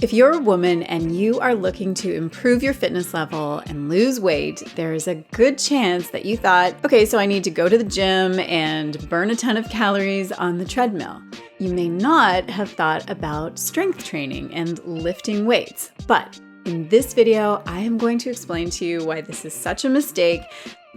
If you're a woman and you are looking to improve your fitness level and lose weight, there's a good chance that you thought, okay, so I need to go to the gym and burn a ton of calories on the treadmill. You may not have thought about strength training and lifting weights, but in this video, I am going to explain to you why this is such a mistake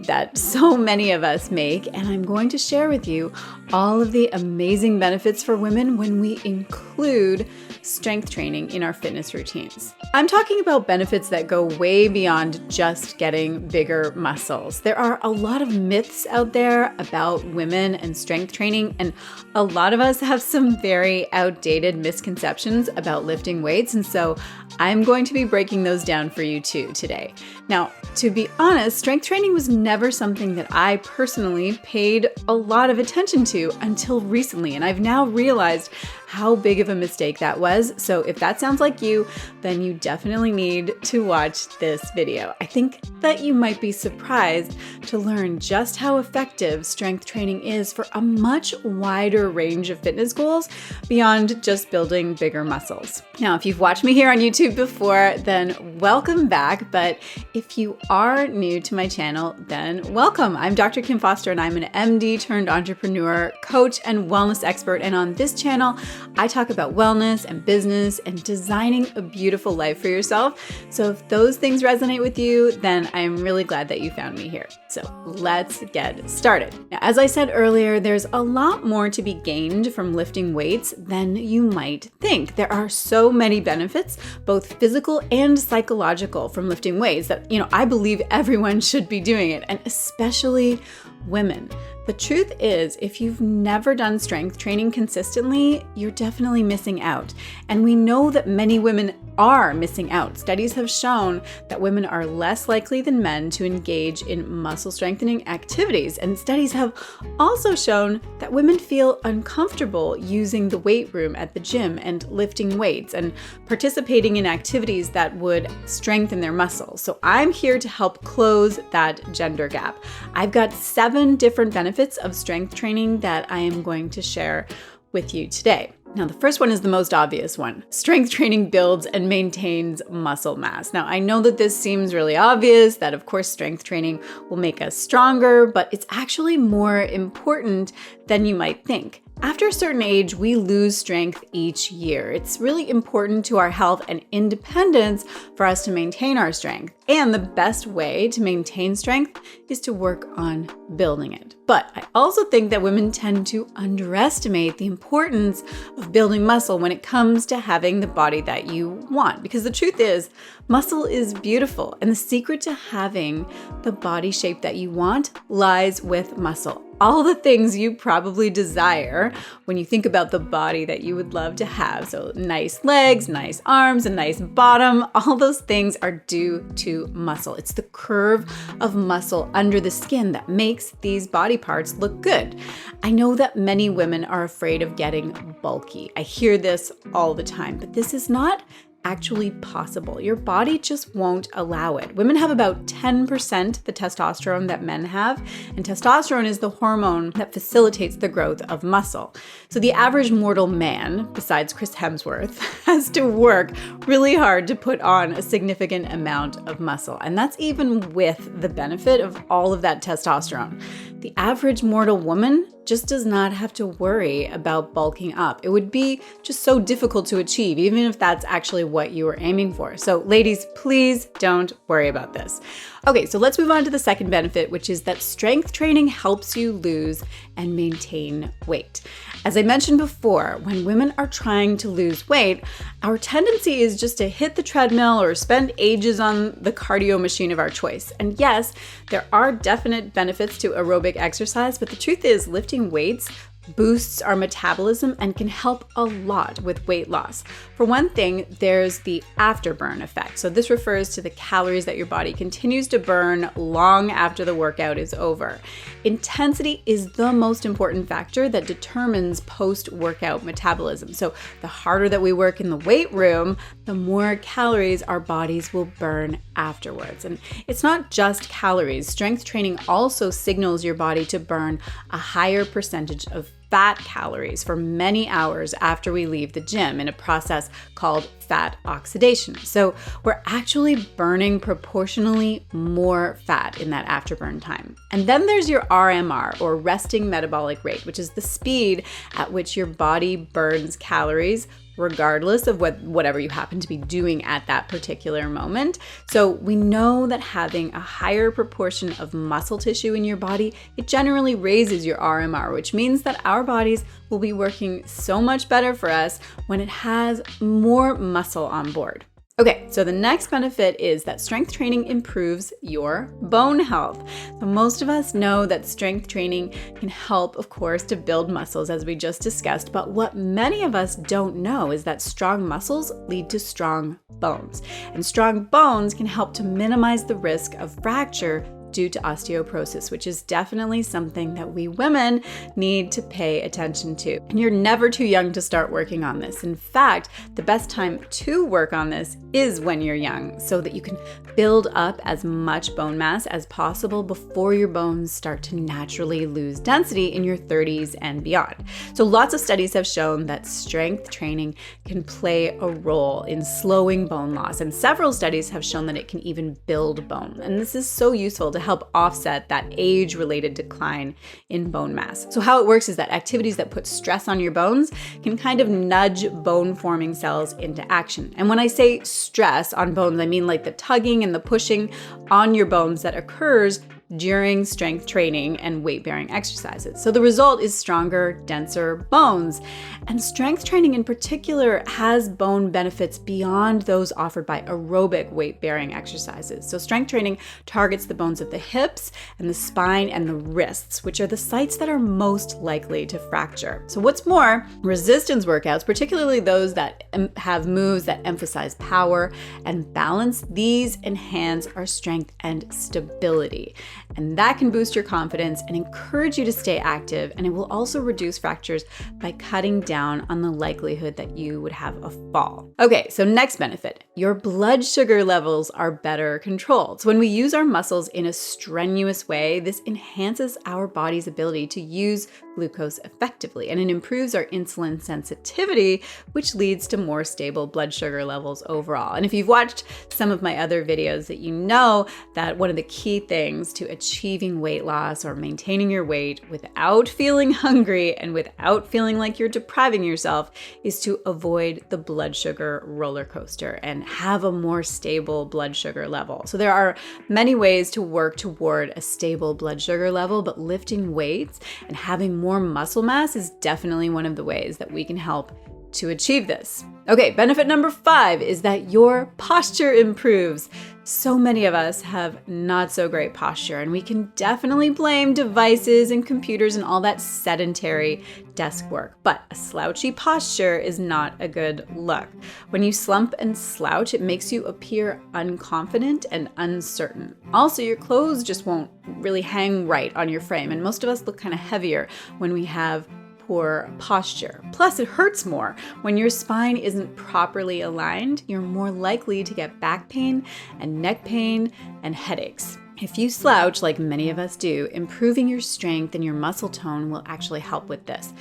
that so many of us make, and I'm going to share with you all of the amazing benefits for women when we include strength training in our fitness routines. I'm talking about benefits that go way beyond just getting bigger muscles. There are a lot of myths out there about women and strength training, and a lot of us have some very outdated misconceptions about lifting weights, and so I'm going to be breaking those down for you too today. Now, to be honest, strength training was never something that I personally paid a lot of attention to until recently, and I've now realized how big of a mistake that was. So if that sounds like you, then you definitely need to watch this video. I think that you might be surprised to learn just how effective strength training is for a much wider range of fitness goals beyond just building bigger muscles. Now, if you've watched me here on YouTube before, then welcome back. But if you are new to my channel, then welcome. I'm Dr. Kim Foster, and I'm an MD turned entrepreneur, coach, and wellness expert. And on this channel, I talk about wellness and business and designing a beautiful life for yourself. So if those things resonate with you, then I'm really glad that you found me here. So let's get started. Now, as I said earlier, there's a lot more to be gained from lifting weights than you might think. There are so many benefits, both physical and psychological, from lifting weights that, I believe everyone should be doing it, and especially women. The truth is, if you've never done strength training consistently, you're definitely missing out. And we know that many women are missing out. Studies have shown that women are less likely than men to engage in muscle strengthening activities. And studies have also shown that women feel uncomfortable using the weight room at the gym and lifting weights and participating in activities that would strengthen their muscles. So I'm here to help close that gender gap. I've got 7 different benefits of strength training that I am going to share with you today. Now, the first one is the most obvious one. Strength training builds and maintains muscle mass. Now, I know that this seems really obvious, that of course strength training will make us stronger, but it's actually more important than you might think. After a certain age, we lose strength each year. It's really important to our health and independence for us to maintain our strength. And the best way to maintain strength is to work on building it. But I also think that women tend to underestimate the importance of building muscle when it comes to having the body that you want. Because the truth is, muscle is beautiful, and the secret to having the body shape that you want lies with muscle. All the things you probably desire when you think about the body that you would love to have. So nice legs, nice arms, a nice bottom, all those things are due to muscle. It's the curve of muscle under the skin that makes these body parts look good. I know that many women are afraid of getting bulky. I hear this all the time, but this is not actually possible. Your body just won't allow it. Women have about 10% the testosterone that men have, and testosterone is the hormone that facilitates the growth of muscle. So the average mortal man, besides Chris Hemsworth, has to work really hard to put on a significant amount of muscle, and that's even with the benefit of all of that testosterone. The average mortal woman just does not have to worry about bulking up. It would be just so difficult to achieve, even if that's actually what you were aiming for. So ladies, please don't worry about this. Okay, so let's move on to the second benefit, which is that strength training helps you lose and maintain weight. As I mentioned before, when women are trying to lose weight, our tendency is just to hit the treadmill or spend ages on the cardio machine of our choice. And yes, there are definite benefits to aerobic exercise, but the truth is lifting weights boosts our metabolism and can help a lot with weight loss. For one thing, there's the afterburn effect. So this refers to the calories that your body continues to burn long after the workout is over. Intensity is the most important factor that determines post-workout metabolism. So the harder that we work in the weight room, the more calories our bodies will burn afterwards. And it's not just calories. Strength training also signals your body to burn a higher percentage of fat calories for many hours after we leave the gym in a process called fat oxidation. So we're actually burning proportionally more fat in that afterburn time. And then there's your RMR, or resting metabolic rate, which is the speed at which your body burns calories regardless of whatever you happen to be doing at that particular moment. So we know that having a higher proportion of muscle tissue in your body, it generally raises your RMR, which means that our bodies will be working so much better for us when it has more muscle on board. Okay, so the next benefit is that strength training improves your bone health. So most of us know that strength training can help, of course, to build muscles, as we just discussed, but what many of us don't know is that strong muscles lead to strong bones. And strong bones can help to minimize the risk of fracture due to osteoporosis, which is definitely something that we women need to pay attention to. And you're never too young to start working on this. In fact, the best time to work on this is when you're young, so that you can build up as much bone mass as possible before your bones start to naturally lose density in your 30s and beyond. So lots of studies have shown that strength training can play a role in slowing bone loss, and several studies have shown that it can even build bone. And this is so useful to help offset that age-related decline in bone mass. So how it works is that activities that put stress on your bones can kind of nudge bone-forming cells into action. And when I say stress on bones, I mean like the tugging and the pushing on your bones that occurs during strength training and weight-bearing exercises. So the result is stronger, denser bones. And strength training in particular has bone benefits beyond those offered by aerobic weight-bearing exercises. So strength training targets the bones of the hips and the spine and the wrists, which are the sites that are most likely to fracture. So what's more, resistance workouts, particularly those that have moves that emphasize power and balance, these enhance our strength and stability. And that can boost your confidence and encourage you to stay active, and it will also reduce fractures by cutting down on the likelihood that you would have a fall. Okay, so next benefit, your blood sugar levels are better controlled. So when we use our muscles in a strenuous way, this enhances our body's ability to use glucose effectively, and it improves our insulin sensitivity, which leads to more stable blood sugar levels overall. And if you've watched some of my other videos, that you know that one of the key things to achieving weight loss or maintaining your weight without feeling hungry and without feeling like you're depriving yourself is to avoid the blood sugar roller coaster and have a more stable blood sugar level. So there are many ways to work toward a stable blood sugar level, but lifting weights and having more muscle mass is definitely one of the ways that we can help to achieve this. Okay, benefit number 5 is that your posture improves. So many of us have not so great posture, and we can definitely blame devices and computers and all that sedentary desk work. But a slouchy posture is not a good look. When you slump and slouch, it makes you appear unconfident and uncertain. Also, your clothes just won't really hang right on your frame, and most of us look kind of heavier when we have poor posture. Plus, it hurts more. When your spine isn't properly aligned, you're more likely to get back pain and neck pain and headaches. If you slouch, like many of us do, improving your strength and your muscle tone will actually help with this.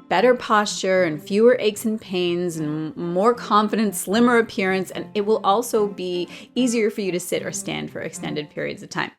Better posture and fewer aches and pains and more confident, slimmer appearance, and it will also be easier for you to sit or stand for extended periods of time.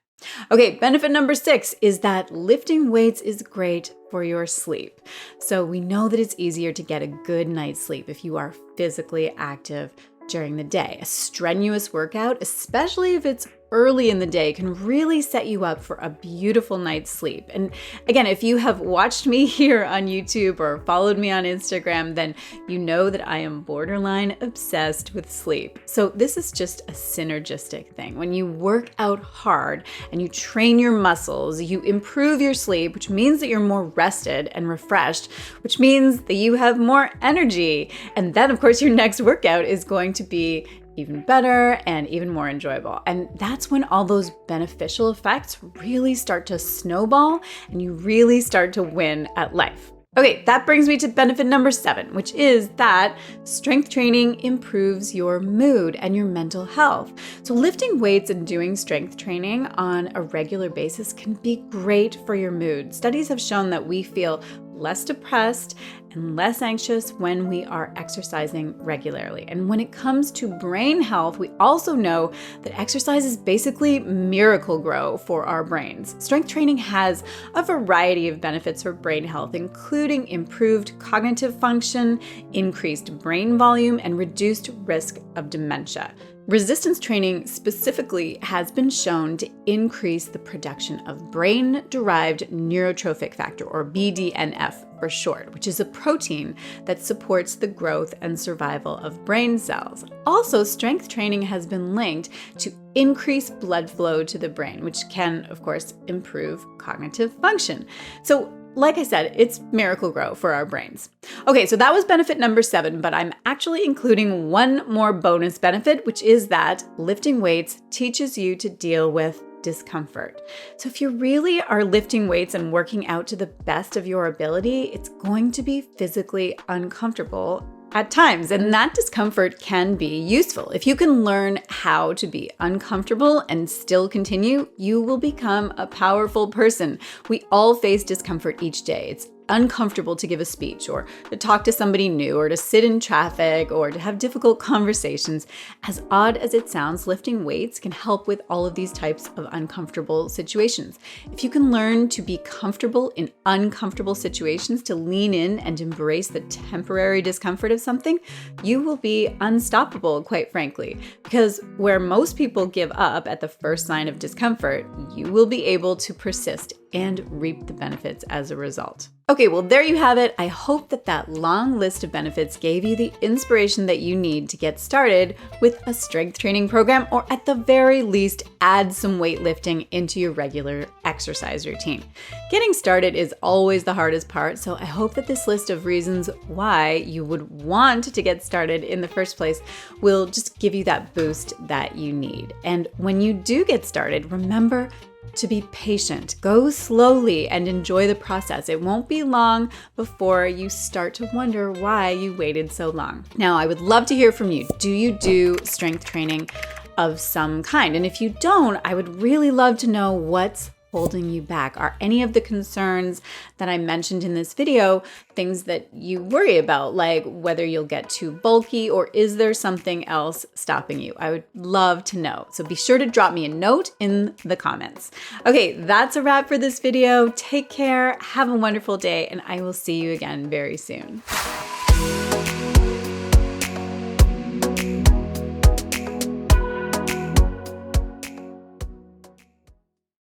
Okay, benefit number 6 is that lifting weights is great for your sleep. So we know that it's easier to get a good night's sleep if you are physically active during the day. A strenuous workout, especially if it's early in the day, can really set you up for a beautiful night's sleep. And again, if you have watched me here on YouTube or followed me on Instagram, then you know that I am borderline obsessed with sleep. So this is just a synergistic thing. When you work out hard and you train your muscles, you improve your sleep, which means that you're more rested and refreshed, which means that you have more energy. And then, of course, your next workout is going to be even better and even more enjoyable. And that's when all those beneficial effects really start to snowball and you really start to win at life. Okay, that brings me to benefit number 7, which is that strength training improves your mood and your mental health. So lifting weights and doing strength training on a regular basis can be great for your mood. Studies have shown that we feel less depressed, and less anxious when we are exercising regularly. And when it comes to brain health, we also know that exercise is basically Miracle-Gro for our brains. Strength training has a variety of benefits for brain health, including improved cognitive function, increased brain volume, and reduced risk of dementia. Resistance training specifically has been shown to increase the production of brain-derived neurotrophic factor, or BDNF for short, which is a protein that supports the growth and survival of brain cells. Also, strength training has been linked to increased blood flow to the brain, which can, of course, improve cognitive function. So, like I said, it's Miracle-Gro for our brains. Okay, so that was benefit number 7, but I'm actually including one more bonus benefit, which is that lifting weights teaches you to deal with discomfort. So if you really are lifting weights and working out to the best of your ability, it's going to be physically uncomfortable at times, and that discomfort can be useful. If you can learn how to be uncomfortable and still continue, you will become a powerful person. We all face discomfort each day. It's uncomfortable to give a speech or to talk to somebody new or to sit in traffic or to have difficult conversations. As odd as it sounds, lifting weights can help with all of these types of uncomfortable situations. If you can learn to be comfortable in uncomfortable situations, to lean in and embrace the temporary discomfort of something, you will be unstoppable, quite frankly. Because where most people give up at the first sign of discomfort, you will be able to persist and reap the benefits as a result. Okay, well, there you have it. I hope that that long list of benefits gave you the inspiration that you need to get started with a strength training program, or at the very least, add some weightlifting into your regular exercise routine. Getting started is always the hardest part, so I hope that this list of reasons why you would want to get started in the first place will just give you that boost that you need. And when you do get started, remember to be patient. Go slowly and enjoy the process. It won't be long before you start to wonder why you waited so long. Now, I would love to hear from you. Do you do strength training of some kind? And if you don't, I would really love to know what's holding you back. Are any of the concerns that I mentioned in this video things that you worry about, like whether you'll get too bulky, or is there something else stopping you? I would love to know. So be sure to drop me a note in the comments. Okay, that's a wrap for this video. Take care, have a wonderful day, and I will see you again very soon.